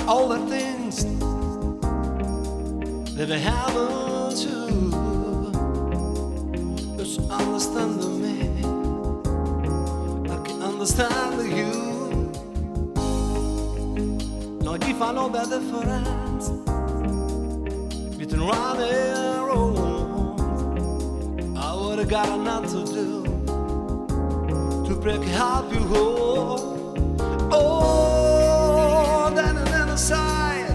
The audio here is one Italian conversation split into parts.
all the things that I haven't to. Just understand me, I can understand you. Like if I know the difference between right and wrong, I would've got enough to do to break half you whole. Oh, then and then aside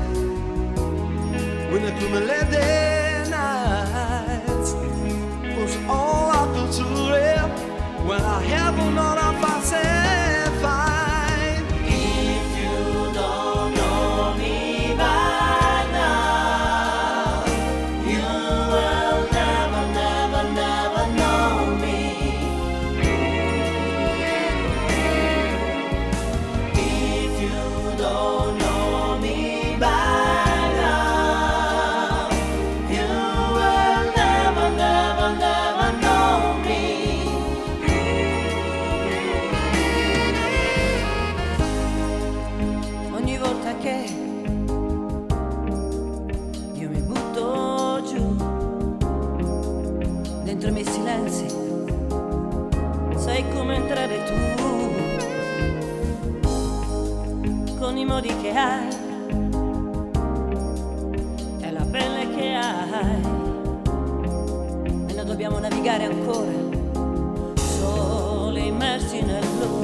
when I come and late nights was all I could do when I have another passing fine. If you don't know me by now, you will never, never, never know me. If you don't know me by now, you will never, never, never know me. Ogni volta che io mi butto giù dentro i miei silenzi, sai come entrare tu, con i modi che hai e la pelle che hai, e noi dobbiamo navigare ancora soli immersi nel blu.